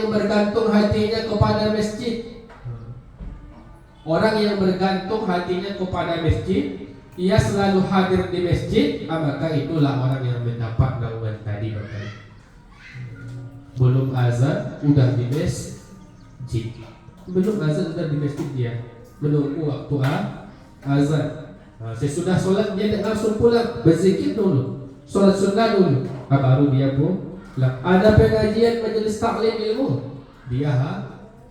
yang bergantung hatinya kepada masjid. Orang yang bergantung hatinya kepada masjid, ia selalu hadir di masjid, maka itulah orang yang mendapat naungan tadi, Bapak. Belum azan udah di masjid. Belum azan udah di masjid dia. Menunggu waktu azan. Sesudah sholat dia langsung pulang, berzikir dulu, sholat sunnah dulu, baru dia pulang. Ada pengajian majelis taklim ilmu, dia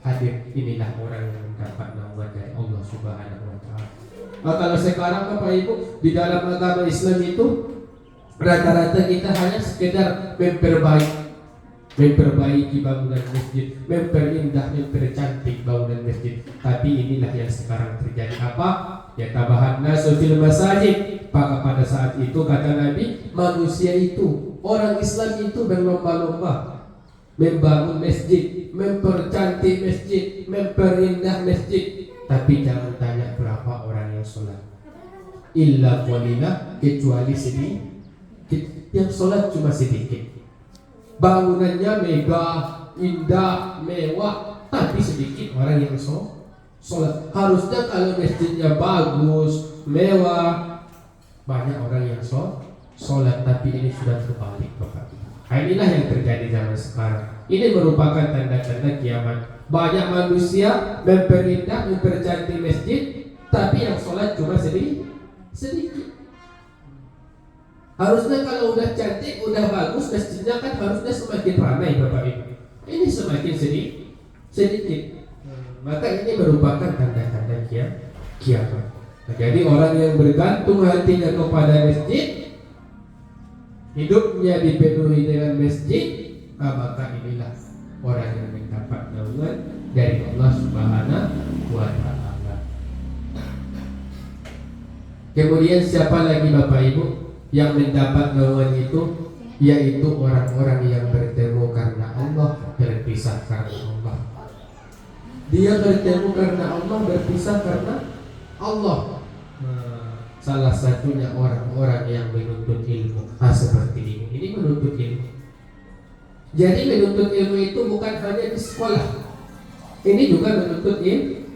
hadir. Inilah orang yang mendapat naungan dari Allah Subhanahu wa Ta'ala. Kalau sekarang Bapak Ibu di dalam agama Islam itu rata-rata kita hanya sekedar memperbaiki bangunan masjid, memperindah, mempercantik bangunan masjid. Tapi inilah yang sekarang terjadi apa? Ya tabahan nasu fil masajid. Maka pada saat itu kata Nabi, manusia itu, orang Islam itu berlomba-lomba membangun masjid, mempercantik masjid, memperindah masjid. Tapi jangan tanya berapa orang yang sholat. Illa qalila, kecuali sedikit. Yang sholat cuma sedikit. Bangunannya megah, indah, mewah, tapi sedikit orang yang sholat. Harusnya kalau masjidnya bagus, mewah, banyak orang yang sholat. Tapi ini sudah terbalik, Bapak. Inilah yang terjadi zaman sekarang. Ini merupakan tanda-tanda kiamat. Banyak manusia memperindah, mempercantik masjid, tapi yang sholat cuma sedikit. Harusnya kalau udah cantik, udah bagus masjidnya kan harusnya semakin ramai, Bapak Ibu. Ini semakin sedikit. Maka ini merupakan tanda-tanda kiamat. Jadi orang yang bergantung hatinya kepada masjid, hidupnya dipenuhi dengan masjid, maka inilah orang yang mendapat naungan dari Allah Subhanahu wa Ta'ala. Kemudian siapa lagi Bapak Ibu yang mendapat naungan itu? Yaitu orang-orang yang bertemu karena Allah, berpisah karena Allah. Dia bertemu karena Allah, berpisah karena Allah. Salah satunya orang-orang yang menuntut ilmu. Seperti ini. Ini menuntut ilmu. Jadi menuntut ilmu itu bukan hanya di sekolah. Ini juga menuntut ilmu.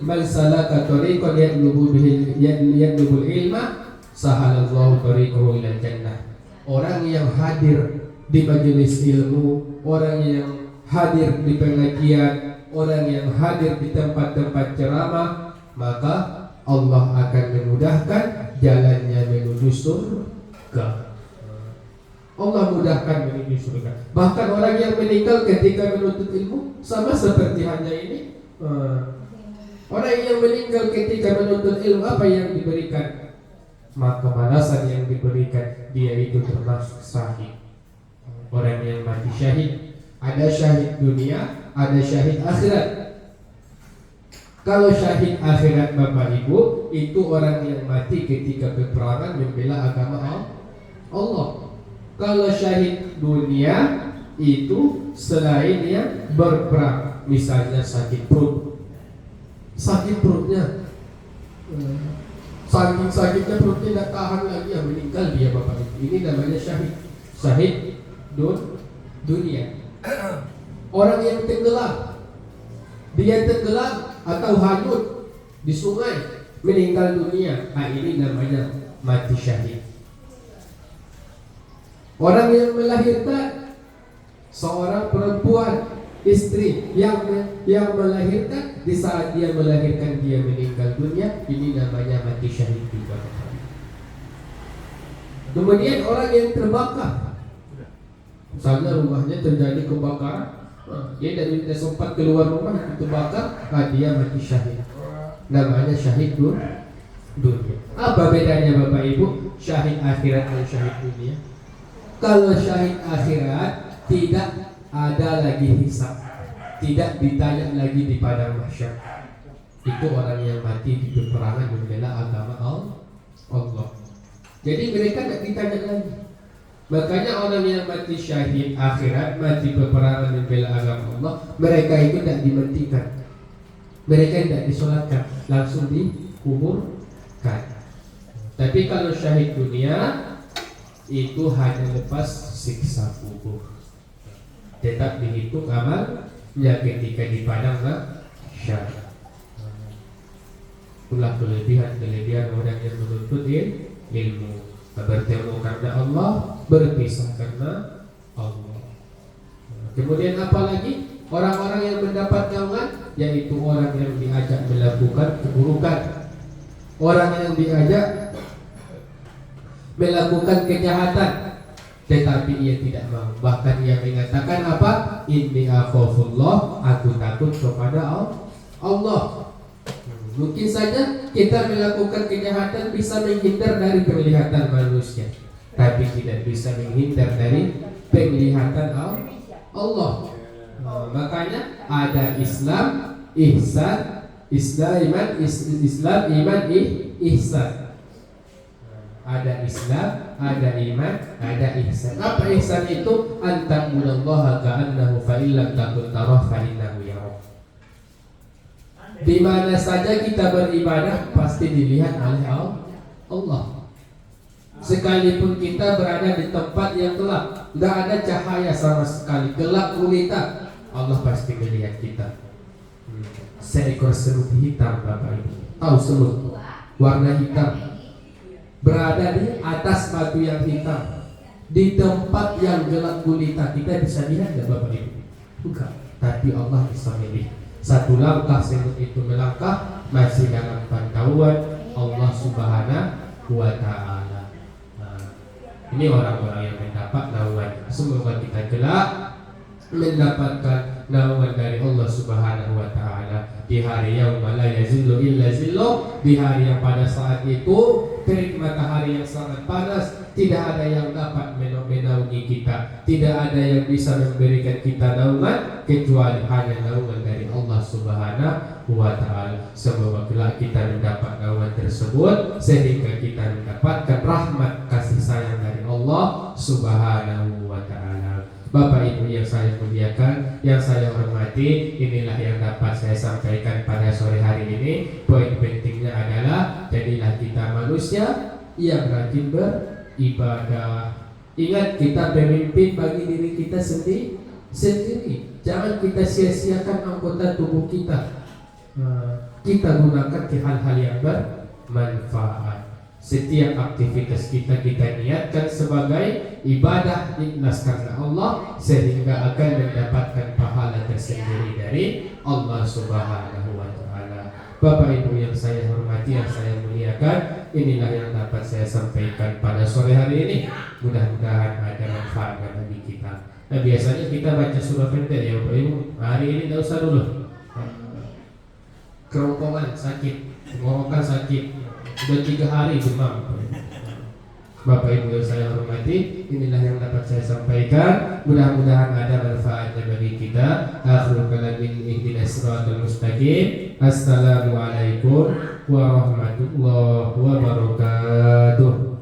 Man salaka tariqan yatlubul ilma, sahalallahu tariqahu ilal jannah. Orang yang hadir di majelis ilmu, orang yang hadir di pengajian, orang yang hadir di tempat-tempat ceramah, maka Allah akan memudahkan jalannya menuju surga. Allah mudahkan menuju surga. Bahkan orang yang meninggal ketika menuntut ilmu sama seperti hanya ini. Orang yang meninggal ketika menuntut ilmu, apa yang diberikan? Maka balasan yang diberikan, dia itu termasuk syahid. Orang yang mati syahid. Ada syahid dunia, ada syahid akhirat. Kalau syahid akhirat Bapak Ibu, itu orang yang mati ketika peperangan membela agama Allah. Kalau syahid dunia, itu selain yang berperang. Misalnya sakit perut, sakit perutnya, saking sakitnya perutnya tidak tahan lagi, ya meninggal dia Bapak Ibu. Ini namanya syahid dunia. Orang yang tenggelam, dia tenggelam atau hanyut di sungai, meninggal dunia, ini namanya mati syahid. Orang yang melahirkan, seorang perempuan, istri yang melahirkan, di saat dia melahirkan dia meninggal dunia, ini namanya mati syahid juga. Kemudian orang yang terbakar, misalnya rumahnya terjadi kebakaran, dia tidak sempat keluar rumah, terbakar, dia mati syahid. Namanya syahid dunia. Apa bedanya Bapak Ibu? Syahid akhirat dan syahid dunia. Kalau syahid akhirat tidak ada lagi hisab, tidak ditanya lagi di padang mahsyar. Itu orang yang mati di peperangan membela agama Allah. Jadi mereka tidak ditanya lagi. Makanya orang yang mati syahid akhirat, mati peperangan membela agama Allah, mereka itu tidak dimatikan, mereka tidak disolatkan, langsung dikuburkan. Tapi kalau syahid dunia itu hanya lepas siksa kubur. tetap dihitung amalnya ketika di padang mahsyar. Itulah kelebihan orang yang menuntut ilmu, bertemu karena Allah, berpisah karena Allah. Kemudian apa lagi? Orang-orang yang mendapat naungan, yaitu orang yang diajak melakukan keburukan, orang yang diajak melakukan kejahatan, tetapi ia tidak mau. Bahkan ia mengatakan apa? Inni akhafullah, aku takut kepada Allah. Mungkin saja kita melakukan kejahatan bisa menghindar dari penglihatan manusia, tapi tidak bisa menghindar dari penglihatan Allah. Makanya ada Islam, ihsan, Islam, iman, ihsan. Ada Islam, ada iman, ada ihsan. Apa ihsan itu? Anta'budallaha ka'annahu fa'illam takun tarah fa'innahu yarah. Di mana saja kita beribadah pasti dilihat oleh Allah. Sekalipun kita berada di tempat yang gelap, tidak ada cahaya sama sekali, gelap gulita, Allah pasti melihat kita. Seekor semut hitam, Bapak Ibu, tahu semut warna hitam, berada di atas batu yang hitam, di tempat yang gelap gulita, kita bisa lihat nggak, Bapak Ibu? Bukan, tapi Allah bisa melihat. Satu langkah semut itu melangkah masih dalam pantauan Allah Subhanahu wa Ta'ala. Ini orang-orang yang mendapat naungan. Semoga kita kelak mendapatkan naungan dari Allah Subhanahu wa Ta'ala di hari yang la yazillu illa zilluh, di hari yang pada saat itu terik matahari yang sangat panas, tidak ada yang dapat menaungi kita, tidak ada yang bisa memberikan kita naungan kecuali hanya naungan dari Allah Subhanahu wa Ta'ala. Semoga kelak kita mendapat naungan tersebut sehingga kita mendapatkan rahmat kasih sayang dari Allah Subhanahu wa Ta'ala. Bapak Ibu yang saya muliakan, yang saya hormati, inilah yang dapat saya sampaikan pada sore hari ini. Poin pentingnya adalah jadilah kita manusia yang rajin beribadah. Ingat, kita pemimpin bagi diri kita sendiri. Jangan kita sia-siakan anggota tubuh kita. Kita gunakan ke hal-hal yang bermanfaat. Setiap aktivitas kita niatkan sebagai ibadah ikhlas karena Allah, sehingga akan mendapatkan pahala tersendiri dari Allah Subhanahu wa Ta'ala. Bapak Ibu yang saya hormati, yang saya muliakan, inilah yang dapat saya sampaikan pada sore hari ini. Mudah-mudahan ada manfaatnya bagi kita. Nah, biasanya kita baca surah pendek ya Bapak Ibu. Hari ini tidak usah dulu. Kerongkongan sakit, tenggorokan sakit, sudah 3 hari demam. Bapak Ibu yang saya hormati, inilah yang dapat saya sampaikan. Mudah-mudahan ada manfaatnya bagi kita. Akhirul kalamin ihdinas siratal mustaqim. Assalamualaikum warahmatullahi wabarakatuh.